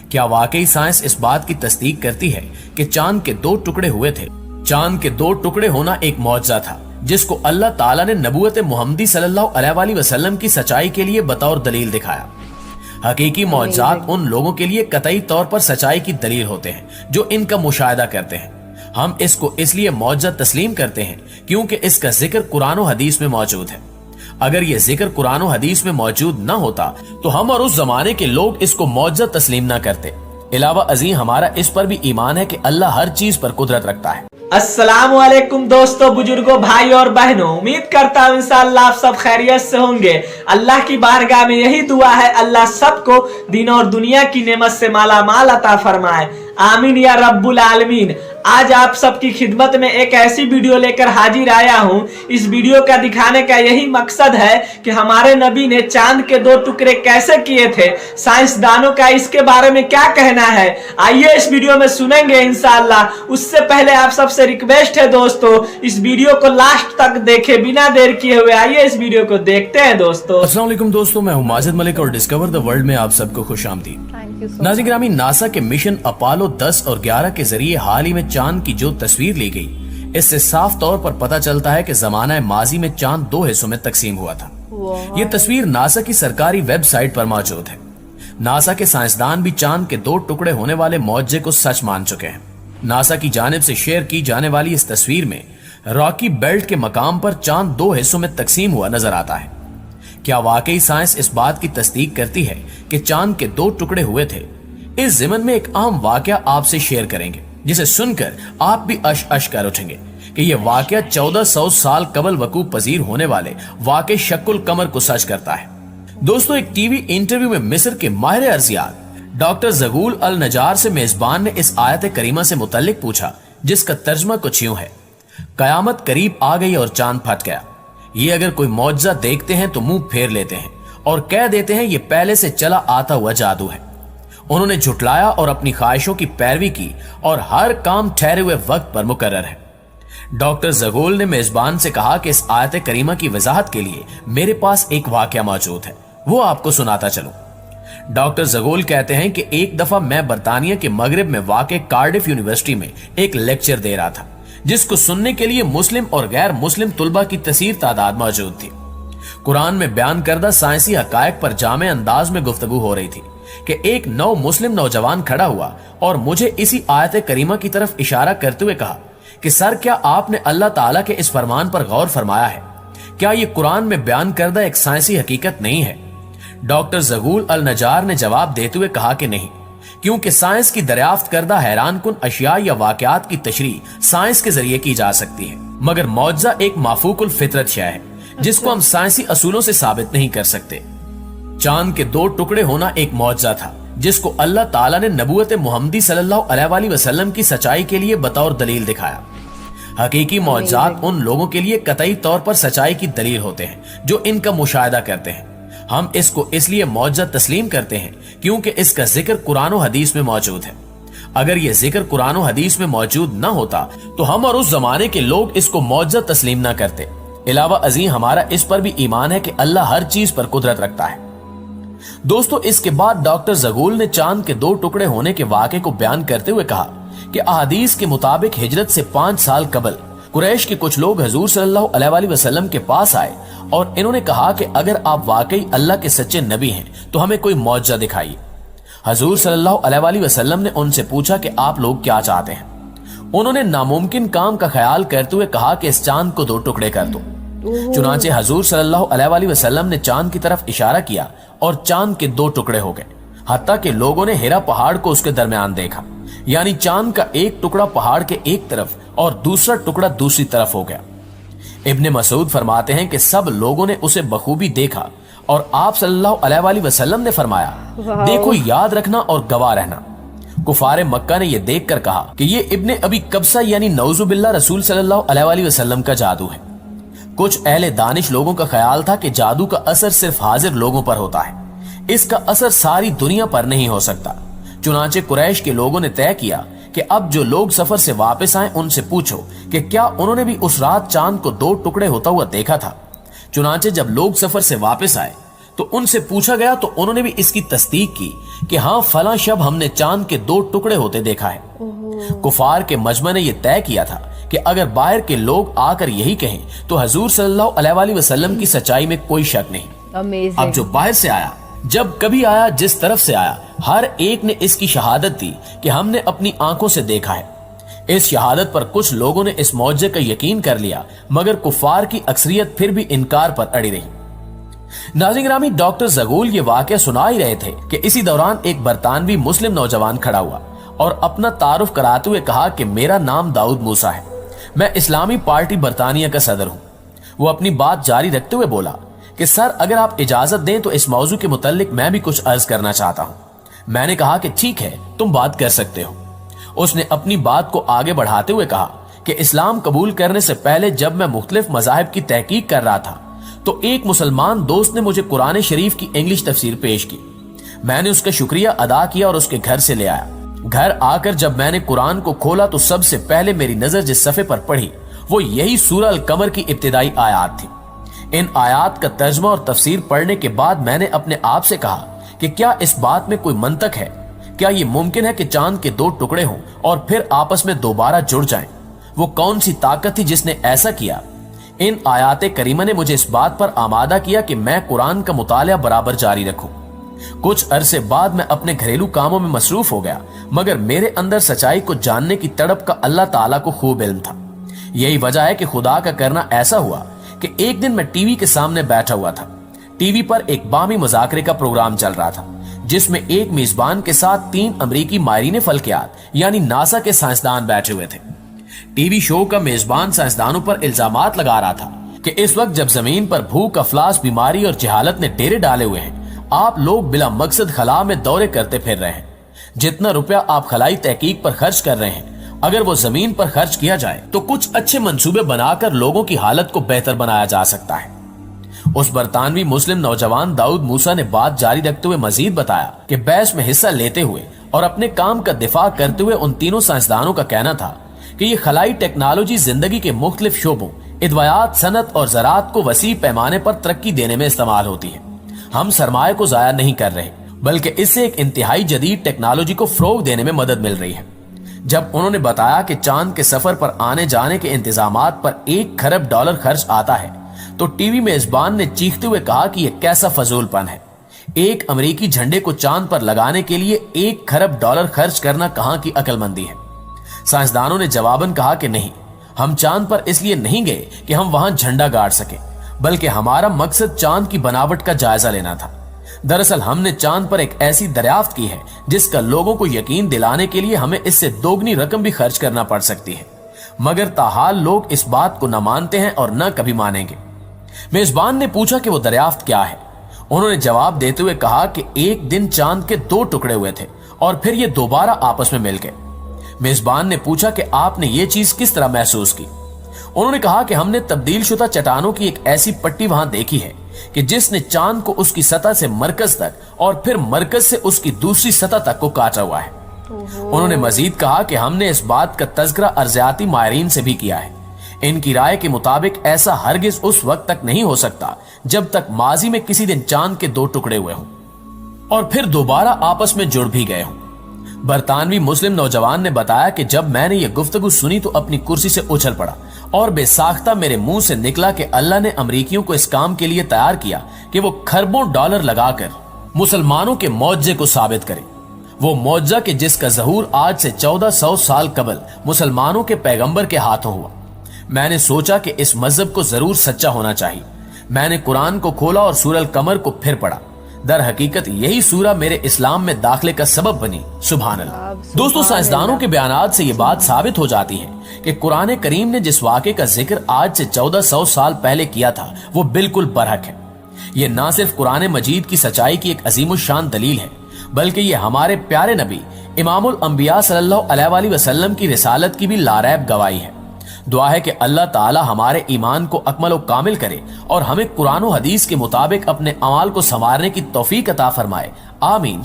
क्या वाकई साइंस इस बात की तस्दीक करती है कि चांद के 2 टुकड़े हुए थे? चांद के 2 टुकड़े होना एक मौजज़ा था जिसको अल्लाह ताला ने नबूवत मोहम्मदी सल्लल्लाहु अलैहि वसल्लम की सच्चाई के लिए बतौर दलील दिखाया। हकीकी मौजज़ात उन लोगों के लिए कतई तौर पर सच्चाई की दलील होते हैं जो इनका मुशाहिदा करते हैं। हम इसको इसलिए मौजज़ा तस्लीम करते हैं क्योंकि इसका जिक्र कुरान और हदीस में मौजूद है। अगर ये जिक्र कुरान और हदीस में मौजूद न होता तो हम और उस जमाने के लोग इसको मौजज़ा तस्लीम न करते। इलावा अजीम हमारा इस पर भी ईमान है कि अल्लाह हर चीज पर कुदरत रखता है। अस्सलामु अलैकुम दोस्तों, बुजुर्गों, भाई और बहनों, उम्मीद करता हूँ इंशाअल्लाह आप सब खैरियत से होंगे। अल्लाह की बारगाह में यही दुआ है, अल्लाह सबको दीन और दुनिया की नेमत से माला माल अता फरमाए, आमीन या रब्बुल आलमीन। आज आप सबकी खिदमत में एक ऐसी वीडियो लेकर हाजिर आया हूँ। इस वीडियो का दिखाने का यही मकसद है कि हमारे नबी ने चांद के 2 टुकड़े कैसे किए थे, साइंसदानों का इसके बारे में क्या कहना है, आइए इस वीडियो में सुनेंगे इंशाअल्लाह। उससे पहले आप सबसे रिक्वेस्ट है दोस्तों, इस वीडियो को लास्ट तक देखें, बिना देर किए हुए आइए इस वीडियो को देखते हैं दोस्तों। अस्सलाम वालेकुम दोस्तों, मैं हूँ माजिद मलिक और डिस्कवर द वर्ल्ड में आप सबको खुशामदीद। नाज़रीन गिरामी, नासा के मिशन अपोलो 10 और 11 के जरिए हाल ही में चांद की जो तस्वीर ली गई, इससे साफ तौर पर पता चलता है कि जमाना माजी में चांद 2 हिस्सों में तकसीम हुआ था। ये तस्वीर नासा की सरकारी वेबसाइट पर मौजूद है। नासा के साइंसदान भी चांद के 2 टुकड़े होने वाले मौजज़े को सच मान चुके हैं। नासा की जानिब से शेयर की जाने वाली इस तस्वीर में रॉकी बेल्ट के मकाम पर चांद 2 हिस्सों में तकसीम हुआ नजर आता है। क्या वाकई साइंस इस बात की तस्दीक करती है कि चांद के 2 टुकड़े हुए थे? इस ज़िमन में एक अहम वाकया आपसे शेयर करेंगे जिसे सुनकर आप भी अश कर उठेंगे कि यह वाकया 1400 साल कबल वकूफ पजीर होने वाले वाक़े शक्कुल कमर को सच करता है। दोस्तों, एक टीवी इंटरव्यू में मिस्र के माहिर अर्जियात डॉक्टर ज़गूल अल नजार से मेजबान ने इस आयत करीमा से मुतल्लिक पूछा, जिसका तर्जमा कुछ यूं है, कयामत करीब आ गई और चांद फट गया। ये अगर कोई मौजज़ा देखते हैं तो मुंह फेर लेते हैं और कह देते हैं ये पहले से चला आता हुआ जादू है। उन्होंने झुटलाया और अपनी ख्वाहिशों की पैरवी की और हर काम ठहरे हुए वक्त पर मुकर्रर है। डॉक्टर ज़गूल ने मेजबान से कहा कि इस आयत करीमा की वजाहत के लिए मेरे पास एक वाकया मौजूद है, वो आपको सुनाता चलूं। डॉक्टर ज़गूल कहते हैं कि एक दफा मैं बरतानिया के मगरिब में वाक़े कार्डिफ यूनिवर्सिटी में एक लेक्चर दे रहा था, जिसको सुनने के लिए मुस्लिम और गैर मुस्लिम तुलबा की कसीर तादाद मौजूद थी। कुरान में बयान करदा साइंसी हकायक पर जामे अंदाज में गुफ्तगू हो रही थी कि एक नौ मुस्लिम नौजवान खड़ा हुआ और मुझे इसी आयत करीमा की तरफ इशारा करते हुए कहा कि सर, क्या आपने अल्लाह ताला के इस फरमान पर गौर फरमाया है? क्या ये कुरान में बयान करदा एक साइंसी हकीकत नहीं है? डॉक्टर ज़गूल अल नजार ने जवाब देते हुए कहा कि नहीं, क्योंकि साइंस की दरियाफ्त करदा हैरान कुन अशिया या वाकयात की तशरीह साइंस के जरिए की जा सकती है, मगर मौजज़ा एक माफूकुल फितरत शय है जिसको हम साइंसी असूलों से साबित नहीं कर सकते। चांद के 2 टुकड़े होना एक मौजज़ा था जिसको अल्लाह ताला ने नबूवत मोहम्मदी सल्लल्लाहु अलैहि वसल्लम की सच्चाई के लिए बतौर दलील दिखाया। हकीकी मौजज़ात उन लोगों के लिए कतई तौर पर सच्चाई की दलील होते हैं जो इनका मुशाहिदा करते हैं। हम इसको इसलिए मौजज़ा तस्लीम करते हैं क्योंकि इसका जिक्र कुरान और हदीस में मौजूद है। अगर यह जिक्र कुरान और हदीस में मौजूद न होता तो हम और उस जमाने के लोग इसको मौजज़ा तस्लीम न करते। इलावा अजीम हमारा इस पर भी ईमान है कि अल्लाह हर चीज पर कुदरत रखता है। दोस्तों, इसके बाद डॉक्टर ज़गूल ने चांद के 2 टुकड़े होने के वाक़े को बयान करते हुए कहा कि अहादीस के मुताबिक हिजरत से 5 साल कबल कुरैश के कुछ लोग हजूर सल्लल्लाहु अलैहि वसल्लम के पास आए और इन्होंने कहा कि अगर आप वाकई अल्लाह के सच्चे नबी हैं तो हमें कोई मौजज़ा दिखाइए। हजूर सल्लल्लाहु अलैहि वसल्लम ने उनसे पूछा कि आप लोग क्या चाहते हैं। उन्होंने नामुमकिन काम का ख्याल करते हुए कहा कि इस चांद को 2 टुकड़े कर दो। चुनांचे हजूर सल्लल्लाहु अलैहि वसल्लम ने चांद की तरफ इशारा किया और चांद के 2 टुकड़े हो गए। हत्ता के लोगों ने हिरा पहाड़ को उसके दरमियान देखा, यानी चांद का एक टुकड़ा पहाड़ के एक तरफ और दूसरा टुकड़ा दूसरी तरफ हो गया। इब्ने मसूद फरमाते हैं कि सब लोगों ने उसे बखूबी देखा और आप सल्लल्लाहु अलैहि वसल्लम ने फरमाया, देखो, याद रखना और गवाह रहना। कुफारे मक्का ने यह देखकर कहा कि ये इब्ने अबी कब्सा यानी नौजुबिल्लाह रसूल सल्लल्लाहु अलैहि वसल्लम का जादू है। कुछ अहले दानिश लोगों का ख्याल था कि जादू का असर सिर्फ हाजिर लोगों पर होता है, इसका असर सारी दुनिया पर नहीं हो सकता। चुनांचे कुरैश के लोगों ने तय किया कि अब जो लोग सफर से वापस आए उनसे पूछो कि क्या उन्होंने भी उस रात चांद को 2 टुकड़े होता हुआ देखा था। चुनांचे जब लोग सफर से वापस आए तो उनसे पूछा गया तो उन्होंने भी इसकी तस्दीक की कि हाँ, फलां शब हमने चांद के 2 टुकड़े होते देखा है। कुफार के मजमा ने यह तय किया था कि अगर बाहर के लोग आकर यही कहें तो हजूर सल्लल्लाहु अलैहि वसल्लम की सच्चाई में कोई शक नहीं। Amazing. अब जो बाहर से आया, जब कभी आया, जिस तरफ से आया, हर एक ने इसकी शहादत दी कि हमने अपनी आंखों से देखा है। इस शहादत पर कुछ लोगों ने इस मौजे का यकीन कर लिया, मगर कुफार की अक्सरियत फिर भी इनकार पर अड़ी रही। नाज़रीन गिरामी, डॉक्टर ज़गूल ये वाकया सुना ही रहे थे कि इसी दौरान एक बरतानवी मुस्लिम नौजवान खड़ा हुआ और अपना तारुफ कराते हुए कहा कि मेरा नाम दाऊद मूसा है, मैं इस्लामी पार्टी बरतानिया का सदर हूं। वो अपनी बात जारी रखते हुए बोला कि सर, अगर आप इजाजत दें तो इस मौजू के मुतालिक मैं भी कुछ अर्ज करना चाहता हूं। मैंने कहा कि ठीक है, तुम बात कर सकते हो। उसने अपनी बात को आगे बढ़ाते हुए कहा कि इस्लाम कबूल करने से पहले जब मैं मुख्तलिफ मज़ाहिब की तहकीक कर रहा था तो एक मुसलमान दोस्त ने मुझे कुरान शरीफ की इंग्लिश तफसीर पेश की। मैंने उसका शुक्रिया अदा किया और उसके घर से ले आया। घर आकर जब मैंने कुरान को खोला तो सबसे पहले मेरी नजर जिस सफ़े पर पड़ी वो यही सूरह अल कमर की इब्तिदाई आयात थी। इन आयात का तर्जमा और तफसीर पढ़ने के बाद मैंने अपने आप से कहा कि क्या इस बात में कोई मंतक है? क्या ये मुमकिन है कि चांद के 2 टुकड़े हों और फिर आपस में दोबारा जुड़ जाएं? वो कौन सी ताकत थी जिसने ऐसा किया? इन आयाते करीमा ने मुझे इस बात पर आमादा किया कि मैं कुरान का मुतालिया बराबर जारी रखूं। कुछ अरसे बाद मैं अपने घरेलू कामों में मसरूफ हो गया, मगर मेरे अंदर सच्चाई को जानने की तड़प का अल्लाह ताला को खूब इल्म था। यही वजह है कि खुदा का करना ऐसा हुआ कि एक दिन मैं टीवी के सामने बैठा हुआ था। टीवी पर एक बामी मुज़ाकरे का प्रोग्राम चल रहा था जिसमें एक मेजबान के साथ 3 अमरीकी माहिरीन फल्कियात यानी नासा के साइंसदान बैठे हुए थे। टीवी शो का मेजबान साइंसदानों पर इल्जामात लगा रहा था कि इस वक्त जब जमीन पर भूख, अफलास, बीमारी और जहालत ने डेरे डाले हुए हैं, आप लोग बिला मकसद खला में दौरे करते फिर रहे हैं। जितना रुपया आप खलाई तहकीक पर खर्च कर रहे हैं, अगर वो जमीन पर खर्च किया जाए तो कुछ अच्छे मंसूबे बनाकर लोगों की हालत को बेहतर बनाया जा सकता है। उस बरतानवी मुस्लिम नौजवान दाऊद मूसा ने बात जारी रखते हुए मजीद बताया कि बहस में हिस्सा लेते हुए और अपने काम का दिफा करते हुए उन तीनों साइंसदानों का कहना था कि ये खलाई टेक्नोलॉजी जिंदगी के मुख्तलिफ शोबों, इदवायात, सनत और ज़राअत को वसी पैमाने पर तरक्की देने में इस्तेमाल होती है। हम सरमाए को जाया नहीं कर रहे, बल्कि इससे एक इंतहाई जदीद टेक्नोलॉजी को फरोग देने में मदद मिल रही है। जब उन्होंने बताया कि चांद के सफर पर आने जाने के इंतजामात पर $1 खरब खर्च आता है तो टीवी मेजबान ने चीखते हुए कहा कि यह कैसा फजूलपन है। एक अमेरिकी झंडे को चांद पर लगाने के लिए $1 खरब खर्च करना कहां की अक्लमंदी है। साइंसदानों ने जवाबन कहा कि नहीं, हम चांद पर इसलिए नहीं गए कि हम वहां झंडा गाड़ सके, बल्कि हमारा मकसद चांद की बनावट का जायजा लेना था। दरअसल हमने चांद पर एक ऐसी दरियाफ्त की है जिसका लोगों को यकीन दिलाने के लिए हमें इससे दोगुनी रकम भी खर्च करना पड़ सकती है, मगर ताहाल लोग इस बात को न मानते हैं और न कभी मानेंगे। मेजबान ने पूछा कि वो दरियाफ्त क्या है। उन्होंने जवाब देते हुए कहा कि एक दिन चांद के 2 टुकड़े हुए थे और फिर ये दोबारा आपस में मिल गए। मेजबान ने पूछा कि आपने ये चीज किस तरह महसूस की। उन्होंने कहा कि हमने तब्दील शुदा चट्टानों की एक ऐसी पट्टी वहां देखी है कि जिसने चांद को उसकी सतह से मरकज तक और फिर मरकज से उसकी दूसरी सतह तक को काटा हुआ है। उन्होंने मजीद कहा कि हमने इस बात का तज़किरा अर्ज़ियाती माहिरीन से भी किया है। इनकी राय के मुताबिक ऐसा हरगिज उस वक्त तक नहीं हो सकता जब तक माजी में किसी दिन चांद के 2 टुकड़े हुए हों और फिर दोबारा आपस में जुड़ भी गए हों। बरतानवी मुस्लिम नौजवान ने बताया कि जब मैंने ये गुफ्तगू सुनी तो अपनी कुर्सी से उछल पड़ा और बेसाख्ता मेरे मुंह से निकला कि अल्लाह ने अमरीकियों को इस काम के लिए तैयार किया कि वो खरबों डॉलर लगाकर मुसलमानों के मौजे को साबित करें। वो मौजा कि जिसका ज़हूर आज से 1400 साल कबल मुसलमानों के पैगंबर के हाथों हुआ। मैंने सोचा कि इस मजहब को जरूर सच्चा होना चाहिए। मैंने कुरान को खोला और सूरह अल कमर को फिर पढ़ा। दर हकीकत यही सूरा मेरे इस्लाम में दाखिले का सबब बनी। सुभान अल्लाह। दोस्तों, साइंसदानों के बयानात से ये बात साबित हो जाती है कि कुरान करीम ने जिस वाक़े का जिक्र आज से 1400 साल पहले किया था वो बिल्कुल बरहक है। ये ना सिर्फ कुरान मजीद की सच्चाई की एक अजीमुशान दलील है, बल्कि ये हमारे प्यारे नबी इमामुल अंबिया सल्लल्लाहु अलैहि वसल्लम की रिसालत की भी लारैब गवाही है। दुआ है कि अल्लाह ताला हमारे ईमान को अकमल व कामिल करे और हमें कुरान और हदीस के मुताबिक अपने अमाल को संवारने की तौफीक अता फरमाए। आमीन।